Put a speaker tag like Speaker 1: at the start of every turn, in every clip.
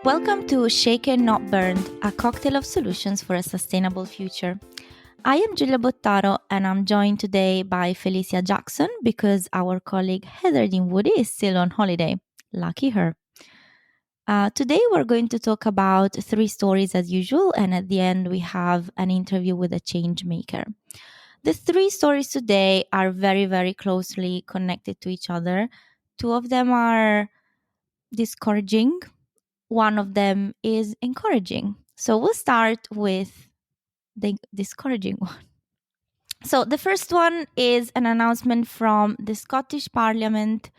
Speaker 1: Welcome to Shaken Not Burned, a cocktail of solutions for a sustainable future. I am Giulia Bottaro and I'm joined today by Felicia Jackson because our colleague Heather Dinwoody is still on holiday. Lucky her. Today we're going to talk about 3 stories as usual, and at the end we have an interview with a change maker. The 3 stories today are very, very closely connected to each other. 2 of them are discouraging. One of them is encouraging. So we'll start with the discouraging one. So the first one is an announcement from the Scottish Parliament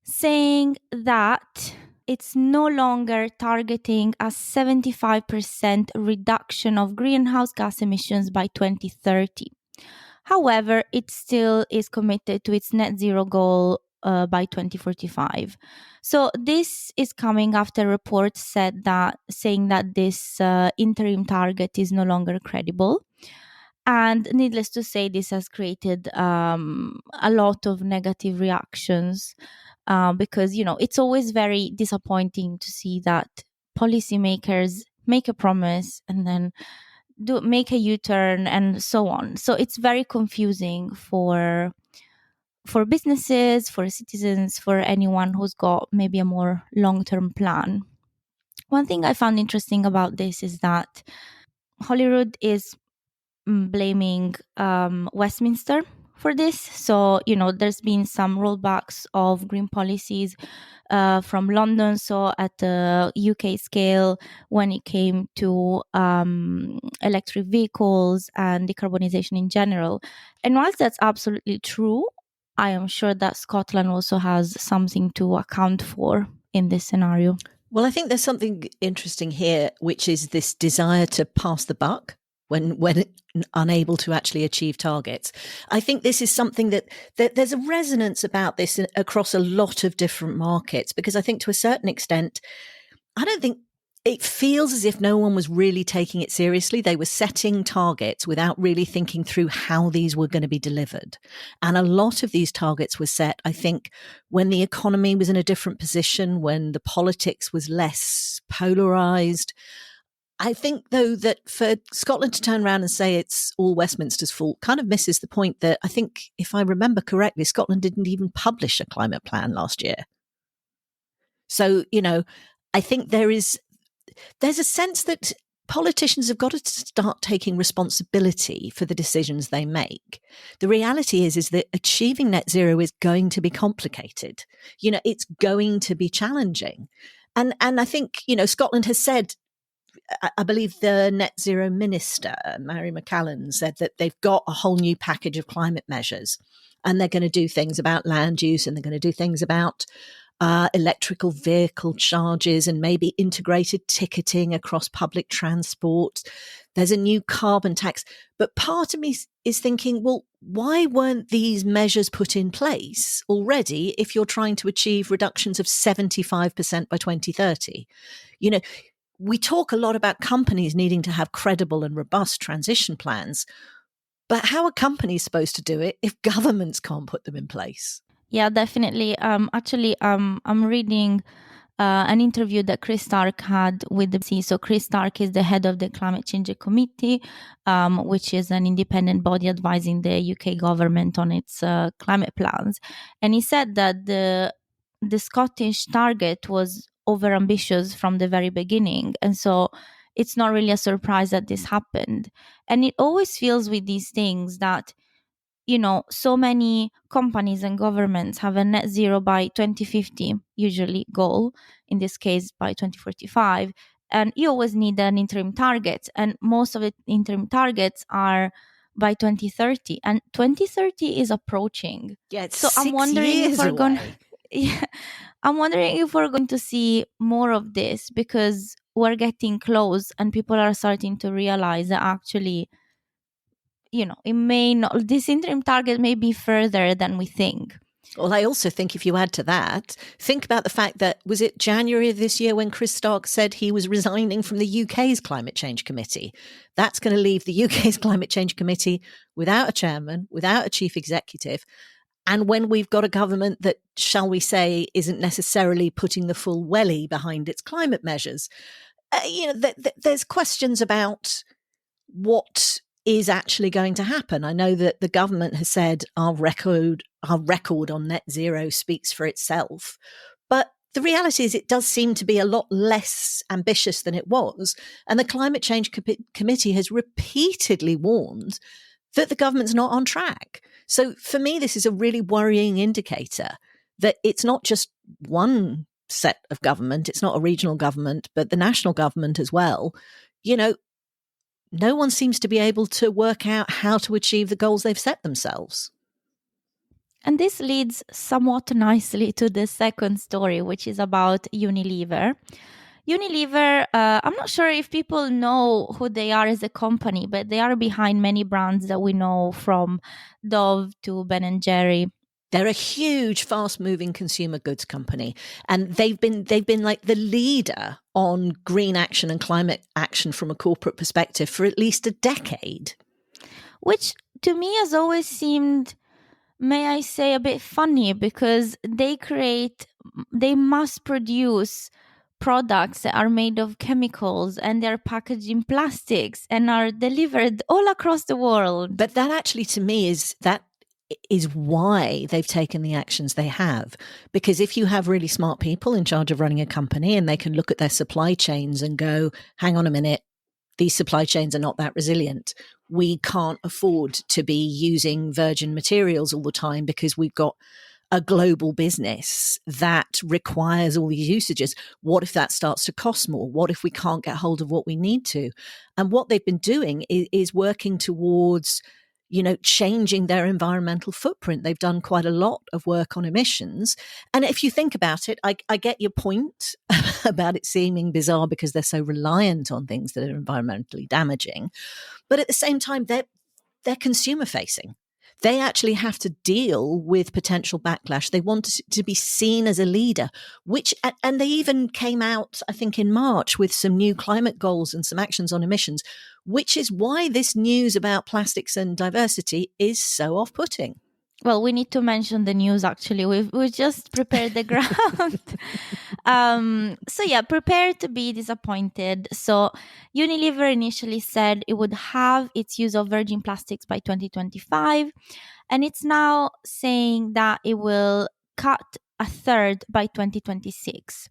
Speaker 1: saying that it's no longer targeting a 75% reduction of greenhouse gas emissions by 2030. However, it still is committed to its net zero goal by 2045. So this is coming after reports saying that this interim target is no longer credible. And needless to say, this has created a lot of negative reactions because, it's always very disappointing to see that policymakers make a promise and then make a U-turn and so on. So it's very confusing for businesses, for citizens, for anyone who's got maybe a more long-term plan. One thing I found interesting about this is that Holyrood is blaming Westminster for this. So, there's been some rollbacks of green policies from London. So at the UK scale, when it came to electric vehicles and decarbonisation in general. And whilst that's absolutely true, I am sure that Scotland also has something to account for in this scenario.
Speaker 2: Well, I think there's something interesting here, which is this desire to pass the buck when unable to actually achieve targets. I think this is something that there's a resonance about this across a lot of different markets, because I think to a certain extent, I don't think it feels as if no one was really taking it seriously. They were setting targets without really thinking through how these were going to be delivered. And a lot of these targets were set, I think, when the economy was in a different position, when the politics was less polarized. I think, though, that for Scotland to turn around and say it's all Westminster's fault kind of misses the point that I think, if I remember correctly, Scotland didn't even publish a climate plan last year. So, I think there's a sense that politicians have got to start taking responsibility for the decisions they make. The reality is that achieving net zero is going to be complicated. It's going to be challenging. And I think, Scotland has said, I believe the net zero minister, Mary McCallan, said that they've got a whole new package of climate measures, and they're going to do things about land use, and they're going to do things about electrical vehicle charges and maybe integrated ticketing across public transport. There's a new carbon tax. But part of me is thinking, well, why weren't these measures put in place already if you're trying to achieve reductions of 75% by 2030? We talk a lot about companies needing to have credible and robust transition plans, but how are companies supposed to do it if governments can't put them in place?
Speaker 1: Yeah, definitely. Actually, I'm reading an interview that Chris Stark had with the BBC. So Chris Stark is the head of the Climate Change Committee, which is an independent body advising the UK government on its climate plans. And he said that the Scottish target was overambitious from the very beginning. And so it's not really a surprise that this happened. And it always feels with these things that, so many companies and governments have a net zero by 2050, usually goal, in this case by 2045. And you always need an interim target. And most of the interim targets are by 2030. And 2030 is approaching.
Speaker 2: Yeah, it's
Speaker 1: so
Speaker 2: 6
Speaker 1: I'm wondering
Speaker 2: years
Speaker 1: if we're
Speaker 2: away.
Speaker 1: going yeah, I'm wondering if we're going to see more of this, because we're getting close and people are starting to realize that actually, it may not, this interim target may be further than we think.
Speaker 2: Well, I also think if you add to that, think about the fact that, was it January of this year when Chris Stark said he was resigning from the UK's Climate Change Committee? That's going to leave the UK's Climate Change Committee without a chairman, without a chief executive. And when we've got a government that, shall we say, isn't necessarily putting the full welly behind its climate measures, there's questions about what is actually going to happen. I know that the government has said our record on net zero speaks for itself, but the reality is it does seem to be a lot less ambitious than it was. And the Climate Change Committee has repeatedly warned that the government's not on track. So for me, this is a really worrying indicator that it's not just one set of government, it's not a regional government, but the national government as well. No one seems to be able to work out how to achieve the goals they've set themselves.
Speaker 1: And this leads somewhat nicely to the second story, which is about Unilever. Unilever, I'm not sure if people know who they are as a company, but they are behind many brands that we know, from Dove to Ben & Jerry.
Speaker 2: They're a huge, fast-moving consumer goods company, and they've been like the leader on green action and climate action from a corporate perspective for at least a decade.
Speaker 1: Which to me has always seemed, may I say, a bit funny, because they must produce products that are made of chemicals, and they're packaged in plastics and are delivered all across the world.
Speaker 2: But that actually, to me, is why they've taken the actions they have. Because if you have really smart people in charge of running a company and they can look at their supply chains and go, hang on a minute, these supply chains are not that resilient. We can't afford to be using virgin materials all the time because we've got a global business that requires all these usages. What if that starts to cost more? What if we can't get hold of what we need to? And what they've been doing is working towards, changing their environmental footprint. They've done quite a lot of work on emissions. And if you think about it, I get your point about it seeming bizarre because they're so reliant on things that are environmentally damaging. But at the same time, they're consumer facing. They actually have to deal with potential backlash. They want to be seen as a leader, and they even came out, I think, in March with some new climate goals and some actions on emissions, which is why this news about plastics and diversity is so off-putting.
Speaker 1: Well, we need to mention the news, actually. We've just prepared the ground. Prepare to be disappointed. So Unilever initially said it would have its use of virgin plastics by 2025. And it's now saying that it will cut a third by 2026.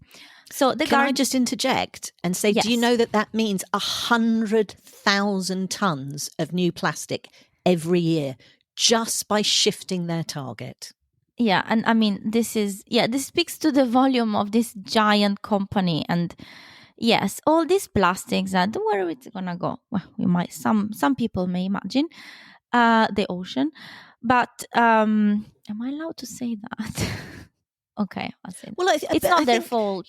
Speaker 1: So
Speaker 2: Can I just interject and say,
Speaker 1: yes.
Speaker 2: Do you know that means 100,000 tons of new plastic every year, just by shifting their target?
Speaker 1: Yeah, and I mean, this speaks to the volume of this giant company. And yes, all these plastics, and where it's gonna go? Well, we might, some people may imagine the ocean, but am I allowed to say that? Okay, I'll say that.
Speaker 2: Well,
Speaker 1: it's not their fault.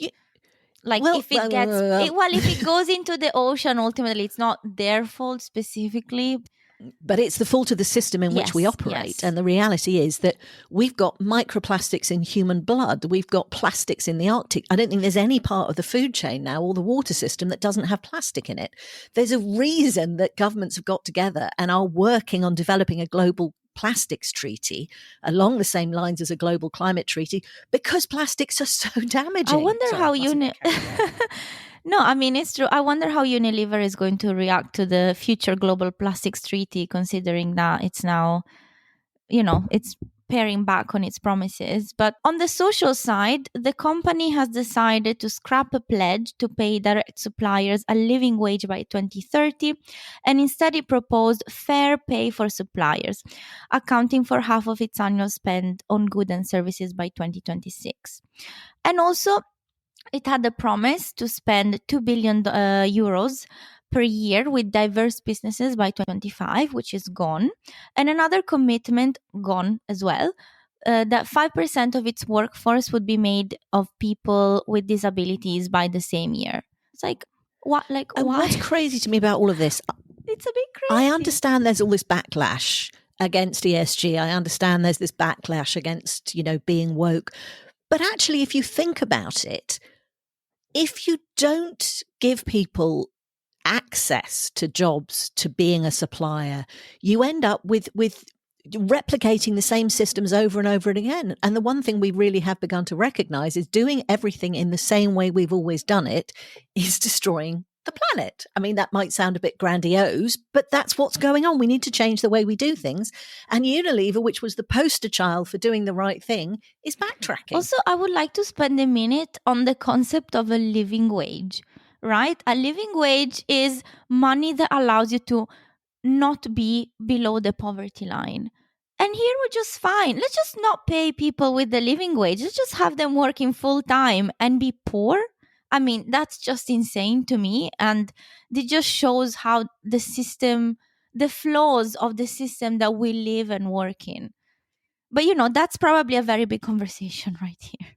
Speaker 1: If it goes into the ocean, ultimately, it's not their fault specifically.
Speaker 2: But it's the fault of the system in which we operate.
Speaker 1: Yes.
Speaker 2: And the reality is that we've got microplastics in human blood. We've got plastics in the Arctic. I don't think there's any part of the food chain now or the water system that doesn't have plastic in it. There's a reason that governments have got together and are working on developing a global plastics treaty along the same lines as a global climate treaty, because plastics are so damaging.
Speaker 1: I wonder how No, I mean, it's true. I wonder how Unilever is going to react to the future global plastics treaty, considering that it's now, it's paring back on its promises. But on the social side, the company has decided to scrap a pledge to pay direct suppliers a living wage by 2030, and instead it proposed fair pay for suppliers, accounting for half of its annual spend on goods and services by 2026. And also, it had a promise to spend 2 billion euros per year with diverse businesses by 2025, which is gone. And another commitment, gone as well, that 5% of its workforce would be made of people with disabilities by the same year. It's like, what? Like,
Speaker 2: and
Speaker 1: why?
Speaker 2: What's crazy to me about all of this?
Speaker 1: It's a bit crazy.
Speaker 2: I understand there's all this backlash against ESG. I understand there's this backlash against, being woke. But actually, if you think about it, if you don't give people access to jobs, to being a supplier, you end up with replicating the same systems over and over again. And the one thing we really have begun to recognize is doing everything in the same way we've always done it is destroying the planet. I mean, that might sound a bit grandiose, but that's what's going on. We need to change the way we do things. And Unilever, which was the poster child for doing the right thing, is backtracking.
Speaker 1: Also, I would like to spend a minute on the concept of a living wage, right? A living wage is money that allows you to not be below the poverty line. And here we're just fine. Let's just not pay people with the living wage. Let's just have them working full time and be poor. I mean, that's just insane to me. And it just shows how the system, the flaws of the system that we live and work in. But, that's probably a very big conversation right here.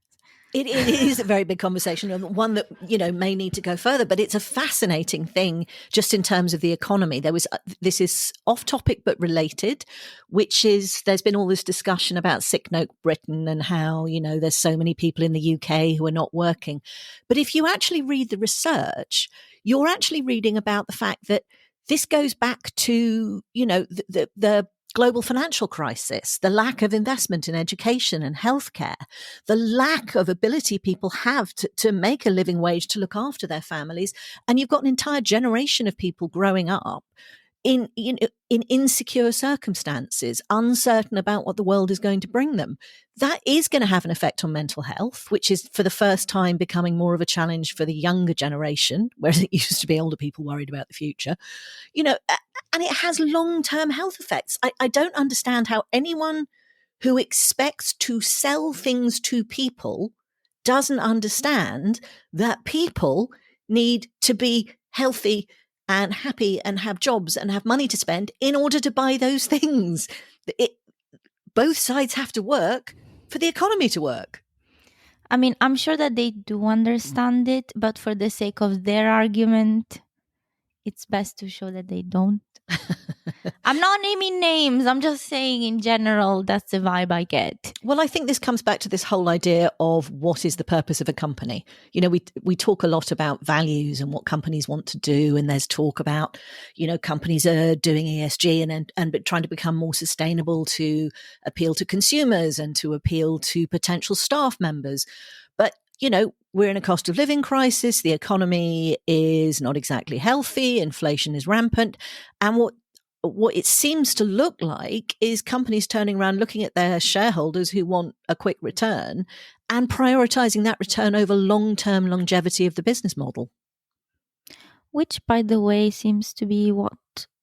Speaker 2: It is a very big conversation, and one that, may need to go further, but it's a fascinating thing just in terms of the economy. This is off topic but related, which is there's been all this discussion about sick note Britain and how, there's so many people in the UK who are not working. But if you actually read the research, you're actually reading about the fact that this goes back to, the global financial crisis, the lack of investment in education and healthcare, the lack of ability people have to make a living wage to look after their families. And you've got an entire generation of people growing up in insecure circumstances, uncertain about what the world is going to bring them. That is going to have an effect on mental health, which is for the first time becoming more of a challenge for the younger generation, whereas it used to be older people worried about the future. And it has long-term health effects. I don't understand how anyone who expects to sell things to people doesn't understand that people need to be healthy and happy and have jobs and have money to spend in order to buy those things. Both sides have to work for the economy to work.
Speaker 1: I mean, I'm sure that they do understand it, but for the sake of their argument, it's best to show that they don't. I'm not naming names. I'm just saying in general, that's the vibe I get.
Speaker 2: Well, I think this comes back to this whole idea of what is the purpose of a company. We talk a lot about values and what companies want to do. And there's talk about, companies are doing ESG and trying to become more sustainable to appeal to consumers and to appeal to potential staff members. But, we're in a cost of living crisis. The economy is not exactly healthy. Inflation is rampant. And what it seems to look like is companies turning around, looking at their shareholders who want a quick return and prioritizing that return over long-term longevity of the business model.
Speaker 1: Which, by the way, seems to be what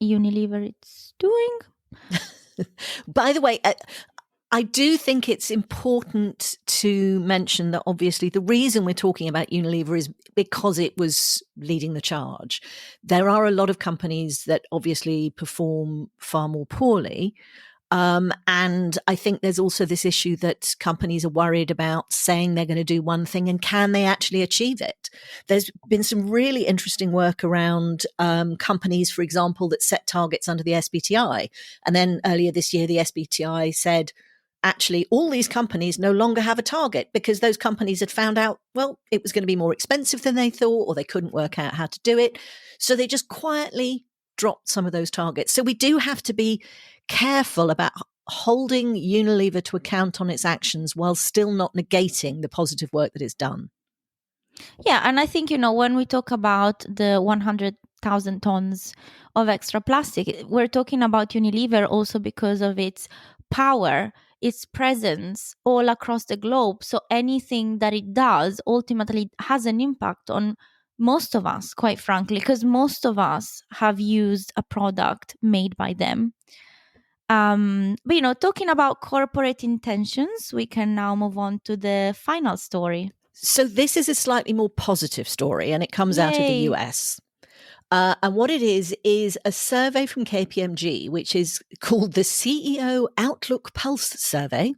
Speaker 1: Unilever is doing.
Speaker 2: By the way, I do think it's important to mention that obviously the reason we're talking about Unilever is because it was leading the charge. There are a lot of companies that obviously perform far more poorly. And I think there's also this issue that companies are worried about saying they're going to do one thing and can they actually achieve it? There's been some really interesting work around companies, for example, that set targets under the SBTI. And then earlier this year, the SBTI said, actually, all these companies no longer have a target because those companies had found out, well, it was going to be more expensive than they thought, or they couldn't work out how to do it. So they just quietly dropped some of those targets. So we do have to be careful about holding Unilever to account on its actions while still not negating the positive work that it's done.
Speaker 1: Yeah, and I think, when we talk about the 100,000 tons of extra plastic, we're talking about Unilever also because of its power, its presence all across the globe. So anything that it does ultimately has an impact on most of us, quite frankly, because most of us have used a product made by them. But, talking about corporate intentions, we can now move on to the final story.
Speaker 2: So this is a slightly more positive story, and it comes out of the US. And what it is a survey from KPMG, which is called the CEO Outlook Pulse Survey,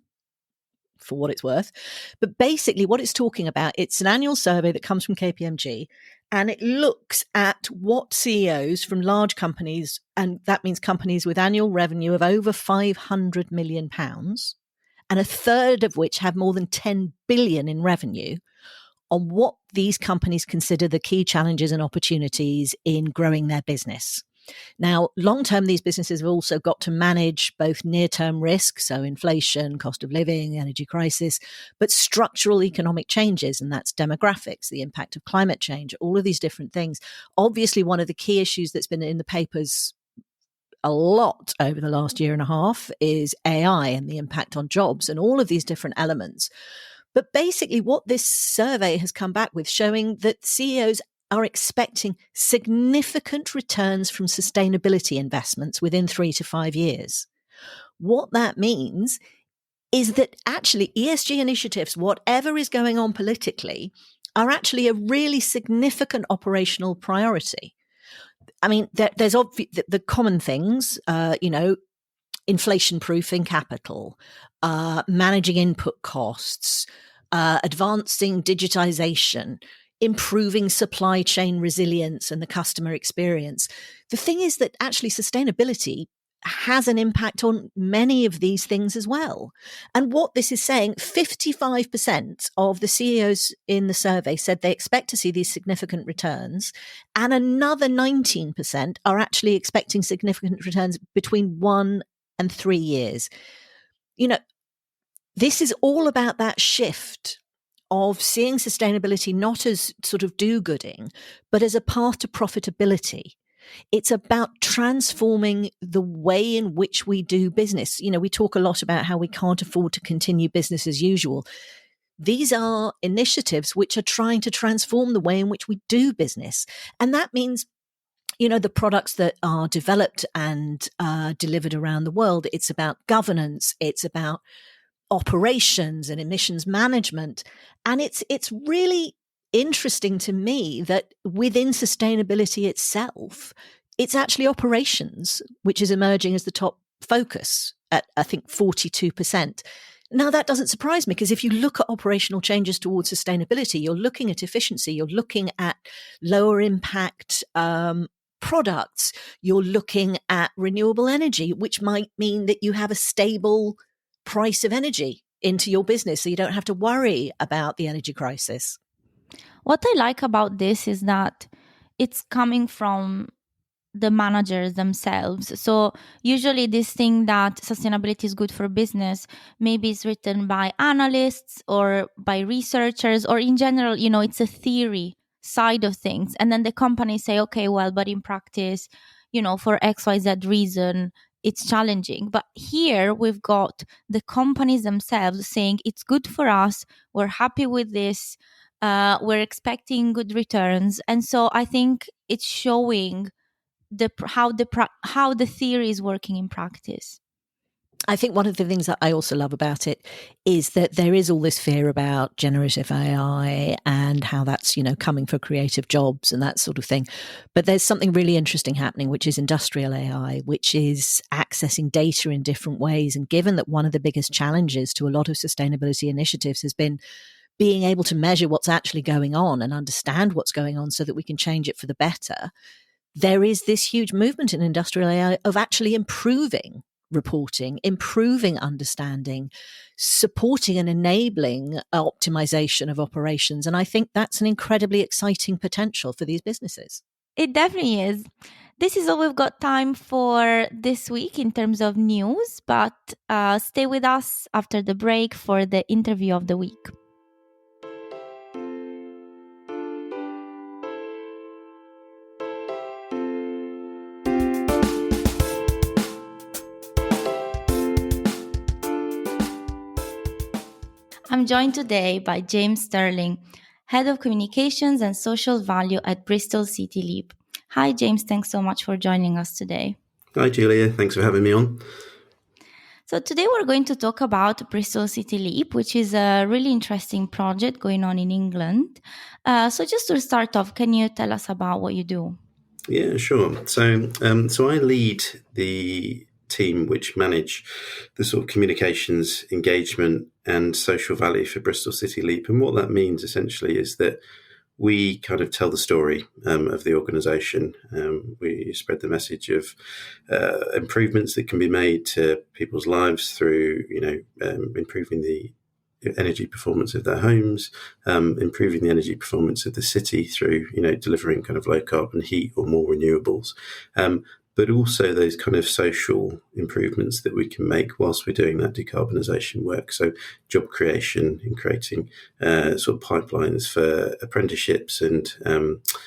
Speaker 2: for what it's worth. But basically what it's talking about, it's an annual survey that comes from KPMG, and it looks at what CEOs from large companies, and that means companies with annual revenue of over £500 million, and a third of which have more than 10 billion in revenue, on what these companies consider the key challenges and opportunities in growing their business. Now, long term, these businesses have also got to manage both near-term risk, so inflation, cost of living, energy crisis, but structural economic changes, and that's demographics, the impact of climate change, all of these different things. Obviously, one of the key issues that's been in the papers a lot over the last year and a half is AI and the impact on jobs and all of these different elements. But basically, what this survey has come back with showing that CEOs are expecting significant returns from sustainability investments within 3 to 5 years. What that means is that actually ESG initiatives, whatever is going on politically, are actually a really significant operational priority. I mean, there's the common things, inflation proofing capital, managing input costs, advancing digitization, improving supply chain resilience and the customer experience. The thing is that actually sustainability has an impact on many of these things as well. And what this is saying, 55% of the CEOs in the survey said they expect to see these significant returns, and another 19% are actually expecting significant returns between 1 and 3 years. This is all about that shift of seeing sustainability not as sort of do-gooding, but as a path to profitability. It's about transforming the way in which we do business. We talk a lot about how we can't afford to continue business as usual. These are initiatives which are trying to transform the way in which we do business. And that means the products that are developed and delivered around the world. It's about governance. It's about operations and emissions management. And it's really interesting to me that within sustainability itself, it's actually operations, which is emerging as the top focus at, I think, 42%. Now, that doesn't surprise me, because if you look at operational changes towards sustainability, you're looking at efficiency, you're looking at lower impact products, you're looking at renewable energy, which might mean that you have a stable price of energy into your business, so you don't have to worry about the energy crisis.
Speaker 1: What I like about this is that it's coming from the managers themselves. So usually this thing that sustainability is good for business, maybe it's written by analysts or by researchers, or in general, it's a theory side of things. And then the companies say, okay, well, but in practice, for XYZ reason, it's challenging. But here we've got the companies themselves saying it's good for us. We're happy with this. We're expecting good returns. And so I think it's showing how the theory is working in practice.
Speaker 2: I think one of the things that I also love about it is that there is all this fear about generative AI and how that's, coming for creative jobs and that sort of thing. But there's something really interesting happening, which is industrial AI, which is accessing data in different ways. And given that one of the biggest challenges to a lot of sustainability initiatives has been being able to measure what's actually going on and understand what's going on so that we can change it for the better, there is this huge movement in industrial AI of actually improving reporting, improving understanding, supporting and enabling optimization of operations. And I think that's an incredibly exciting potential for these businesses.
Speaker 1: It definitely is. This is all we've got time for this week in terms of news, but stay with us after the break for the interview of the week. I'm joined today by James Sterling, Head of Communications and Social Value at Bristol City Leap. Hi, James. Thanks so much for joining us today.
Speaker 3: Hi, Giulia. Thanks for having me on.
Speaker 1: So today we're going to talk about Bristol City Leap, which is a really interesting project going on in England. So just to start off, can you tell us about what you do?
Speaker 3: Yeah, sure. So I lead the team which manage the sort of communications, engagement and social value for Bristol City Leap. And what that means essentially is that we kind of tell the story of the organisation. We spread the message of improvements that can be made to people's lives through, improving the energy performance of their homes, improving the energy performance of the city through, delivering kind of low carbon heat or more renewables. But also those kind of social improvements that we can make whilst we're doing that decarbonisation work. So job creation and creating sort of pipelines for apprenticeships and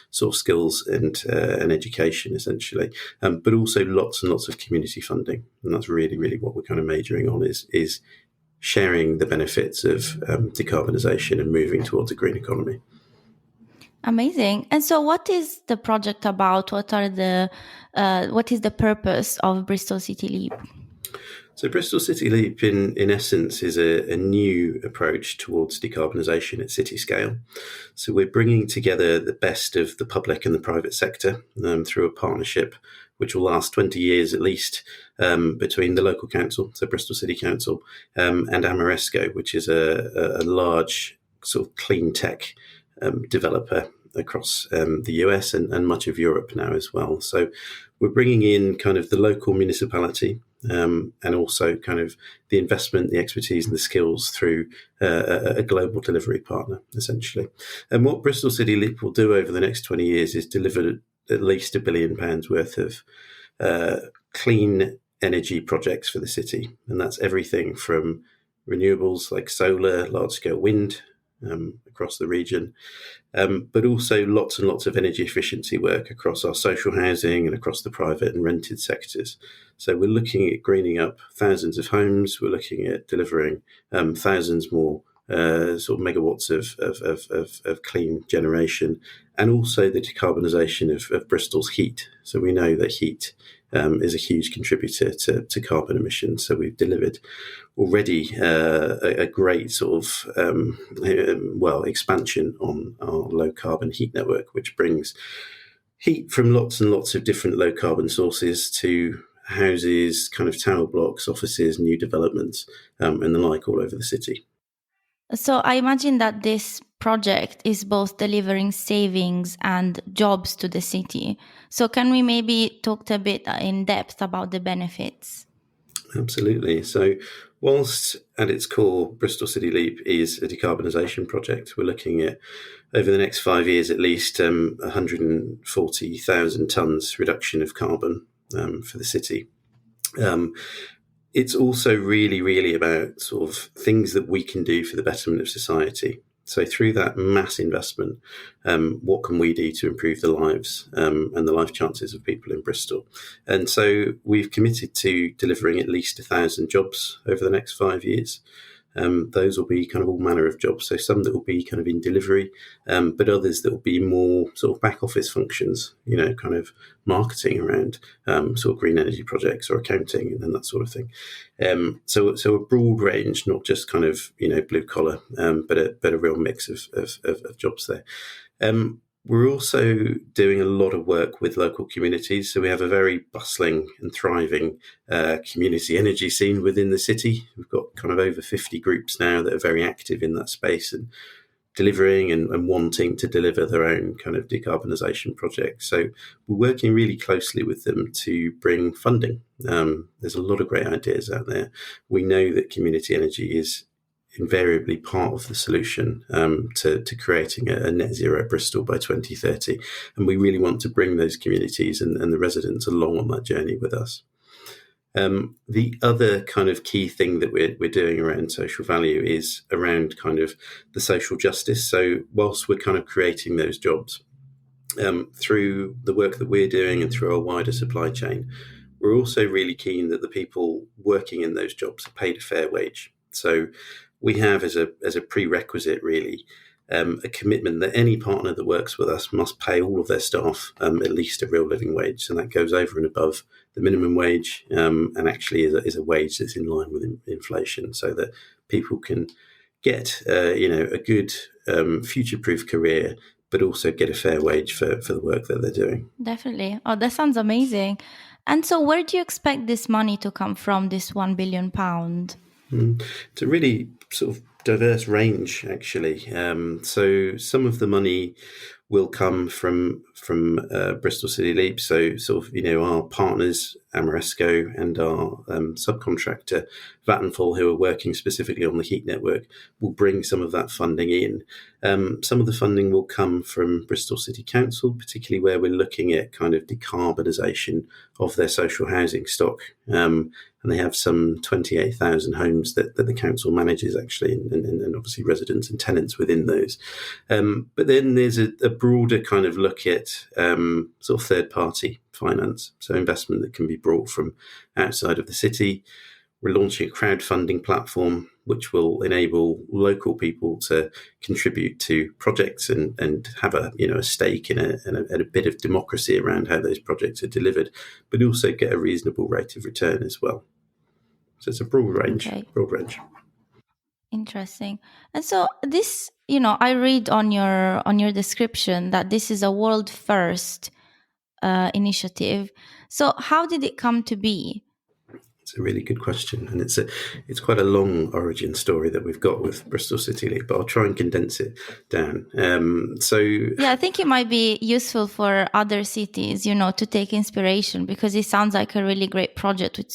Speaker 3: sort of skills and education, essentially. But also lots and lots of community funding. And that's really, really what we're kind of majoring on is sharing the benefits of decarbonisation and moving towards a green economy.
Speaker 1: Amazing. And so what is the project about? What is the purpose of Bristol City Leap?
Speaker 3: So Bristol City Leap, in essence, is a new approach towards decarbonisation at city scale. So we're bringing together the best of the public and the private sector through a partnership which will last 20 years at least, between the local council, so Bristol City Council, and Amoresco, which is a large sort of clean tech developer across the US and much of Europe now as well. So we're bringing in kind of the local municipality and also kind of the investment, the expertise and the skills through a global delivery partner, essentially. And what Bristol City Leap will do over the next 20 years is deliver at least £1 billion worth of clean energy projects for the city. And that's everything from renewables like solar, large-scale wind across the region, but also lots and lots of energy efficiency work across our social housing and across the private and rented sectors. So we're looking at greening up thousands of homes. We're looking at delivering thousands more sort of megawatts of clean generation, and also the decarbonisation of Bristol's heat. So we know that heat is a huge contributor to carbon emissions. So we've delivered already a great sort of expansion on our low carbon heat network, which brings heat from lots and lots of different low carbon sources to houses, kind of tower blocks, offices, new developments, and the like all over the city.
Speaker 1: So I imagine that this project is both delivering savings and jobs to the city. So can we maybe talk a bit in depth about the benefits?
Speaker 3: Absolutely. So whilst at its core, Bristol City Leap is a decarbonisation project, we're looking at, over the next 5 years at least, 140,000 tonnes reduction of carbon for the city. It's also really, really about sort of things that we can do for the betterment of society. So through that mass investment, what can we do to improve the lives and the life chances of people in Bristol? And so we've committed to delivering at least 1,000 jobs over the next 5 years. Those will be kind of all manner of jobs. So some that will be kind of in delivery, but others that will be more sort of back office functions, kind of marketing around sort of green energy projects or accounting and that sort of thing. So a broad range, not just kind of, blue collar, but a real mix of jobs there. We're also doing a lot of work with local communities. So we have a very bustling and thriving community energy scene within the city. We've got kind of over 50 groups now that are very active in that space and delivering and wanting to deliver their own kind of decarbonisation projects. So we're working really closely with them to bring funding. There's a lot of great ideas out there. We know that community energy is invariably part of the solution to creating a net zero Bristol by 2030. And we really want to bring those communities and the residents along on that journey with us. The other kind of key thing that we're doing around social value is around kind of the social justice. So whilst we're kind of creating those jobs through the work that we're doing and through our wider supply chain, we're also really keen that the people working in those jobs are paid a fair wage. So we have as a prerequisite really a commitment that any partner that works with us must pay all of their staff at least a real living wage. So that goes over and above the minimum wage and actually is a wage that's in line with inflation so that people can get a good future-proof career but also get a fair wage for the work that they're doing.
Speaker 1: Definitely. Oh, that sounds amazing. And so where do you expect this money to come from, this £1 billion?
Speaker 3: It's a really sort of diverse range, actually. So some of the money will come from Bristol City Leap. So sort of, our partners, Amoresco, and our subcontractor, Vattenfall, who are working specifically on the heat network, will bring some of that funding in. Some of the funding will come from Bristol City Council, particularly where we're looking at kind of decarbonisation of their social housing stock. And they have some 28,000 homes that the council manages, actually, and obviously residents and tenants within those. But then there's a broader kind of look at sort of third-party finance, so investment that can be brought from outside of the city. We're launching a crowdfunding platform which will enable local people to contribute to projects and have a stake in a bit of democracy around how those projects are delivered, but also get a reasonable rate of return as well. So it's a broad range.
Speaker 1: Okay.
Speaker 3: Broad range.
Speaker 1: Interesting. And so this, I read on your description that this is a world first initiative. So how did it come to be?
Speaker 3: It's a really good question, and it's quite a long origin story that we've got with Bristol City Leap, but I'll try and condense it down.
Speaker 1: I think it might be useful for other cities, to take inspiration, because it sounds like a really great project with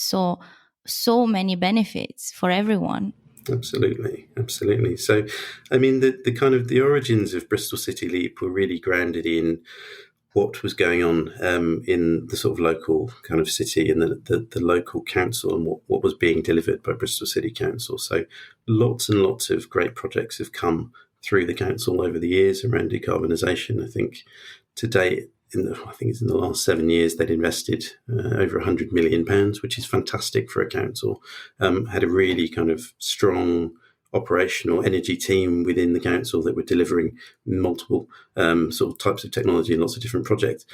Speaker 1: so many benefits for everyone.
Speaker 3: Absolutely. So, I mean, the kind of the origins of Bristol City Leap were really grounded in what was going on in the sort of local kind of city and the local council, and what was being delivered by Bristol City Council. So lots and lots of great projects have come through the council over the years around decarbonisation. I think to date, I think it's in the last 7 years, they'd invested over £100 million, which is fantastic for a council. Had a really kind of strong operational energy team within the council that were delivering multiple sort of types of technology and lots of different projects.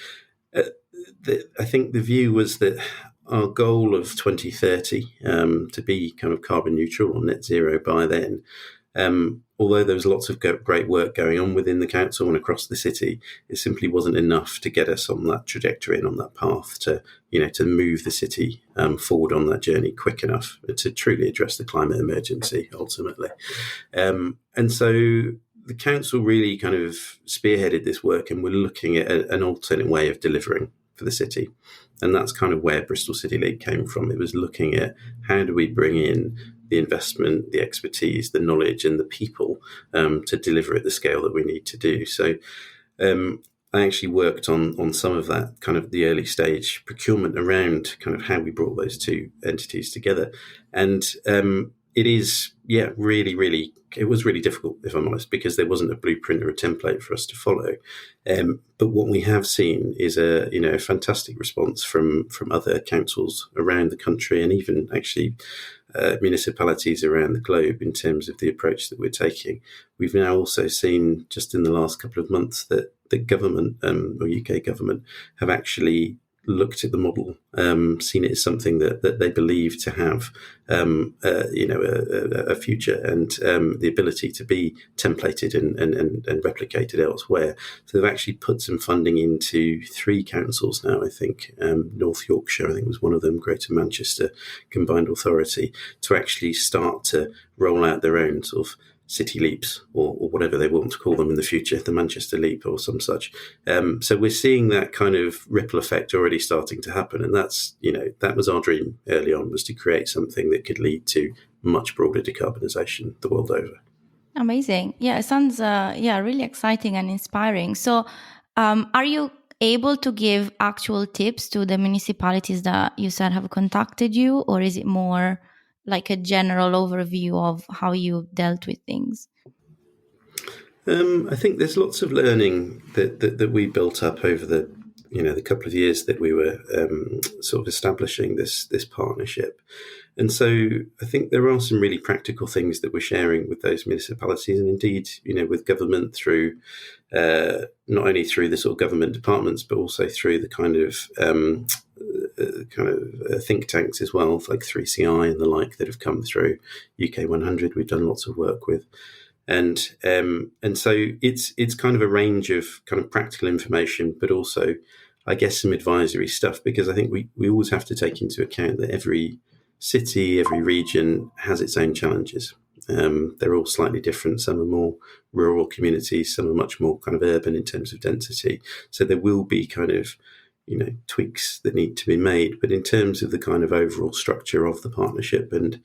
Speaker 3: I think the view was that our goal of 2030 to be kind of carbon neutral or net zero by then, although there was lots of great work going on within the council and across the city, it simply wasn't enough to get us on that trajectory and on that path to move the city forward on that journey quick enough to truly address the climate emergency ultimately. And so the council really kind of spearheaded this work, and we're looking at an alternate way of delivering for the city. And that's kind of where Bristol City Leap came from. It was looking at how do we bring in the investment, the expertise, the knowledge, and the people to deliver at the scale that we need to do. So I actually worked on some of that kind of the early stage procurement around kind of how we brought those two entities together. And it is, really, it was really difficult, if I'm honest, because there wasn't a blueprint or a template for us to follow. But what we have seen is a fantastic response from other councils around the country, and even actually municipalities around the globe in terms of the approach that we're taking. We've now also seen, just in the last couple of months, that the government or UK government have actually looked at the model, seen it as something that they believe to have, a future and the ability to be templated and replicated elsewhere. So they've actually put some funding into 3 councils now, I think. North Yorkshire, I think, was one of them, Greater Manchester Combined Authority, to actually start to roll out their own sort of city leaps, or whatever they want to call them in the future, the Manchester Leap or some such. So we're seeing that kind of ripple effect already starting to happen. And that's, that was our dream early on, was to create something that could lead to much broader decarbonisation the world over.
Speaker 1: Amazing. Yeah, it sounds really exciting and inspiring. So are you able to give actual tips to the municipalities that you said have contacted you, or is it more like a general overview of how you dealt with things?
Speaker 3: I think there's lots of learning that we built up over the couple of years that we were sort of establishing this partnership. And so I think there are some really practical things that we're sharing with those municipalities, and indeed, with government through not only through the sort of government departments, but also through the kind of think tanks as well, like 3CI and the like, that have come through. UK 100 we've done lots of work with. And so it's kind of a range of kind of practical information, but also, I guess, some advisory stuff, because I think we always have to take into account that every city, every region has its own challenges. They're all slightly different. Some are more rural communities, some are much more kind of urban in terms of density. So there will be kind of, tweaks that need to be made. But in terms of the kind of overall structure of the partnership and,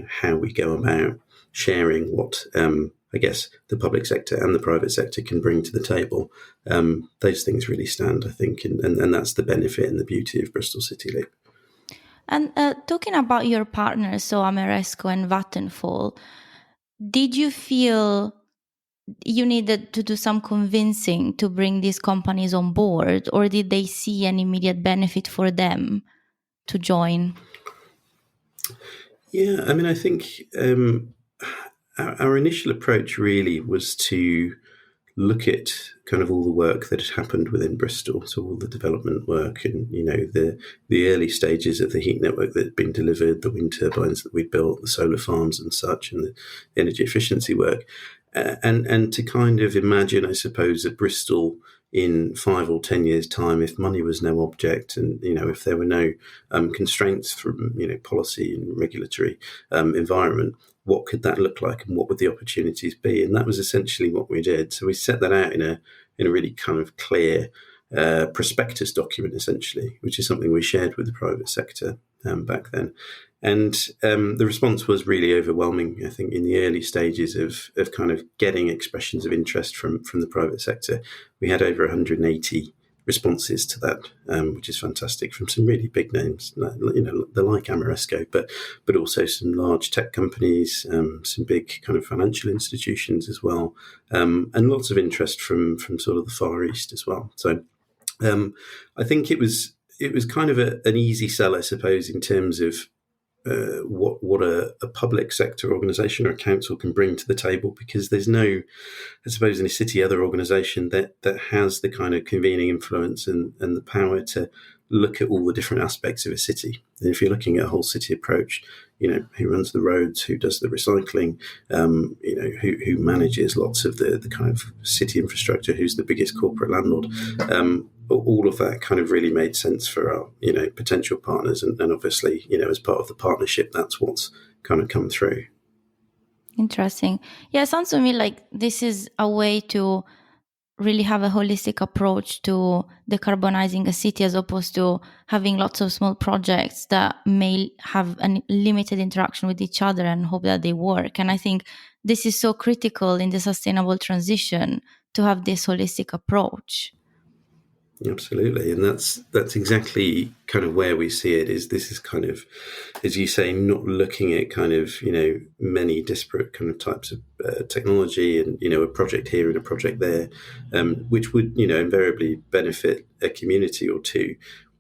Speaker 3: how we go about sharing what, I guess, the public sector and the private sector can bring to the table, those things really stand, I think. And that's the benefit and the beauty of Bristol City Leap.
Speaker 1: And talking about your partners, so Ameresco and Vattenfall, did you feel you needed to do some convincing to bring these companies on board, or did they see an immediate benefit for them to join?
Speaker 3: Yeah, I mean, I think our initial approach really was to look at kind of all the work that had happened within Bristol, so all the development work and, the early stages of the heat network that had been delivered, the wind turbines that we'd built, the solar farms and such, and the energy efficiency work. And to kind of imagine, I suppose, that Bristol in 5 or 10 years' time, if money was no object and, if there were no constraints from, policy and regulatory environment, what could that look like and what would the opportunities be? And that was essentially what we did. So we set that out in a really kind of clear prospectus document, essentially, which is something we shared with the private sector back then. And the response was really overwhelming, I think, in the early stages of kind of getting expressions of interest from the private sector. We had over 180 responses to that, which is fantastic, from some really big names, the like Ameresco, but also some large tech companies, some big kind of financial institutions as well, and lots of interest from sort of the Far East as well. So I think it was kind of an easy sell, I suppose, in terms of what a public sector organisation or a council can bring to the table, because there's no, I suppose, in a city other organisation that has the kind of convening influence and the power to look at all the different aspects of a city. And if you're looking at a whole city approach, who runs the roads, who does the recycling, who manages lots of the kind of city infrastructure, who's the biggest corporate landlord, all of that kind of really made sense for our, potential partners. And obviously, as part of the partnership, that's what's kind of come through.
Speaker 1: Interesting. Yeah, it sounds to me like this is a way to really have a holistic approach to decarbonizing a city, as opposed to having lots of small projects that may have a limited interaction with each other and hope that they work. And I think this is so critical in the sustainable transition, to have this holistic approach.
Speaker 3: Absolutely, and that's exactly kind of where we see it. This is kind of, as you say, not looking at kind of many disparate kind of types of technology and a project here and a project there, which would invariably benefit a community or two.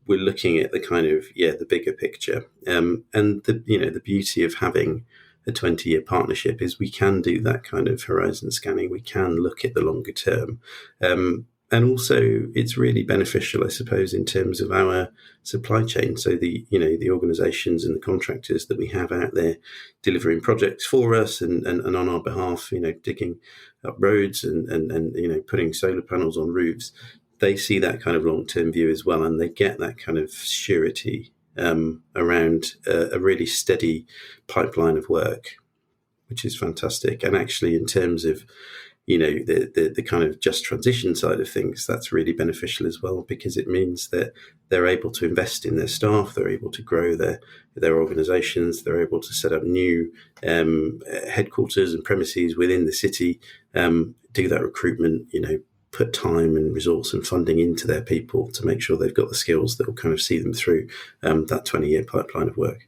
Speaker 3: We're looking at the kind of the bigger picture, and the beauty of having a 20-year partnership is we can do that kind of horizon scanning. We can look at the longer term. And also, it's really beneficial, I suppose, in terms of our supply chain. So the organisations and the contractors that we have out there delivering projects for us and on our behalf, digging up roads and putting solar panels on roofs, they see that kind of long-term view as well, and they get that kind of surety around a really steady pipeline of work, which is fantastic. And actually, in terms of the kind of just transition side of things, that's really beneficial as well, because it means that they're able to invest in their staff, they're able to grow their organisations, they're able to set up new headquarters and premises within the city, do that recruitment, put time and resource and funding into their people to make sure they've got the skills that will kind of see them through that 20-year pipeline of work.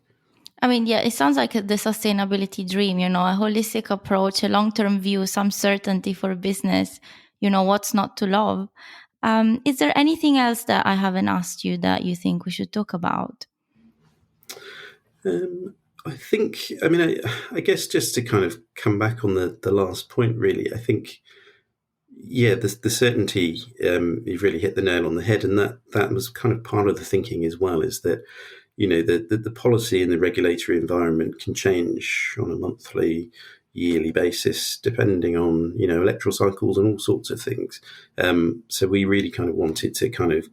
Speaker 1: I mean, yeah, it sounds like the sustainability dream, a holistic approach, a long-term view, some certainty for business, what's not to love. Is there anything else that I haven't asked you that you think we should talk about?
Speaker 3: I guess just to kind of come back on the last point, really, I think, the certainty, you've really hit the nail on the head. And that was kind of part of the thinking as well, is that the policy and the regulatory environment can change on a monthly, yearly basis, depending on, electoral cycles and all sorts of things. So we really kind of wanted to kind of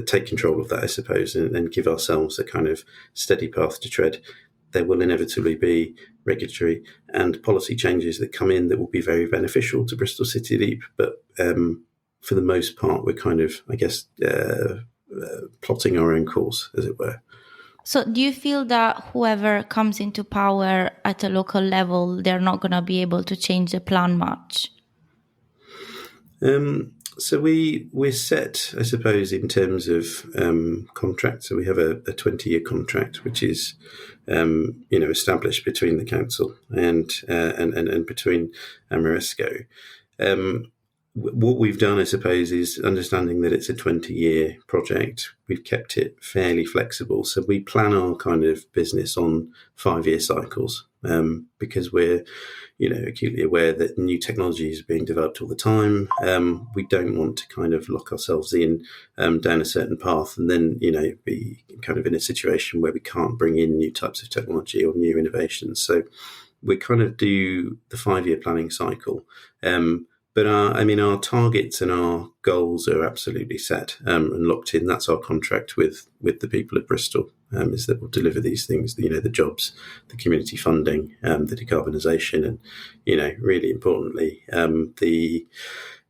Speaker 3: take control of that, I suppose, and give ourselves a kind of steady path to tread. there will inevitably be regulatory and policy changes that come in that will be very beneficial to Bristol City Leap. But for the most part, we're kind of, I guess, plotting our own course, as it were.
Speaker 1: So do you feel that whoever comes into power at a local level, they're not going to be able to change the plan much?
Speaker 3: So we're set, I suppose, in terms of contract. So we have a 20-year contract, which is established between the council and between Amoresco. What we've done, I suppose, is understanding that it's a 20-year project. We've kept it fairly flexible. So we plan our kind of business on 5-year cycles because we're, acutely aware that new technology is being developed all the time. We don't want to kind of lock ourselves in down a certain path and then, be kind of in a situation where we can't bring in new types of technology or new innovations. So we kind of do the 5-year planning cycle. But our targets and our goals are absolutely set and locked in. That's our contract with the people of Bristol, is that we'll deliver these things, the jobs, the community funding, the decarbonisation, and, really importantly, the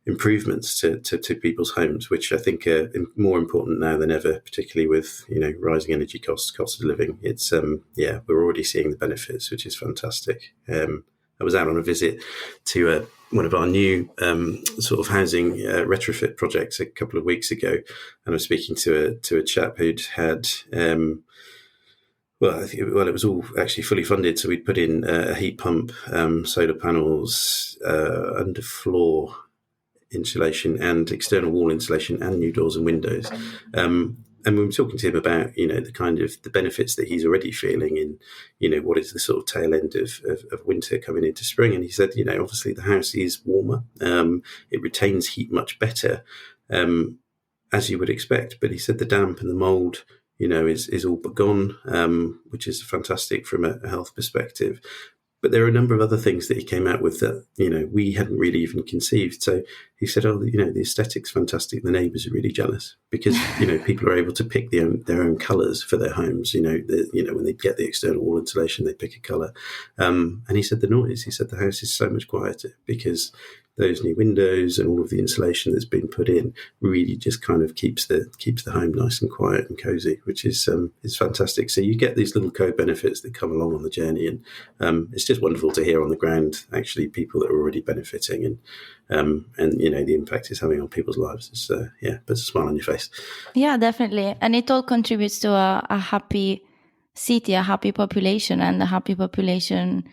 Speaker 3: improvements to people's homes, which I think are more important now than ever, particularly with, rising energy costs, cost of living. It's, we're already seeing the benefits, which is fantastic. I was out on a visit to one of our new sort of housing retrofit projects a couple of weeks ago, and I was speaking to a chap who'd had, it was all actually fully funded. So we'd put in a heat pump, solar panels, underfloor insulation, and external wall insulation, and new doors and windows. And we were talking to him about, the kind of the benefits that he's already feeling in, what is the sort of tail end of winter coming into spring. And he said, obviously the house is warmer. It retains heat much better, as you would expect. But he said the damp and the mold, is all but gone, which is fantastic from a health perspective. But there are a number of other things that he came out with that, we hadn't really even conceived. So he said, the aesthetic's fantastic. The neighbours are really jealous because, people are able to pick their own colours for their homes. When they get the external wall insulation, they pick a colour. And he said the noise, he said the house is so much quieter because those new windows and all of the insulation that's been put in really just kind of keeps the home nice and quiet and cozy, which is fantastic. So you get these little co-benefits that come along on the journey, and it's just wonderful to hear on the ground actually people that are already benefiting, and the impact it's having on people's lives. It's puts a smile on your face.
Speaker 1: Yeah, definitely, and it all contributes to a happy city, a happy population, and a happy population,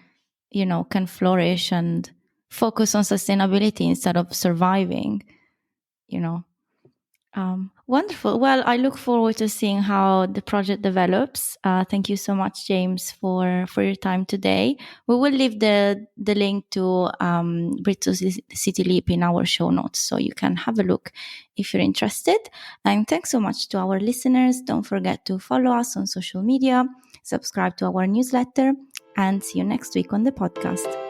Speaker 1: can flourish and focus on sustainability instead of surviving, Wonderful. Well, I look forward to seeing how the project develops. Thank you so much, James, for your time today. We will leave the link to Bristol City Leap in our show notes, so you can have a look if you're interested. And thanks so much to our listeners. Don't forget to follow us on social media, subscribe to our newsletter, and see you next week on the podcast.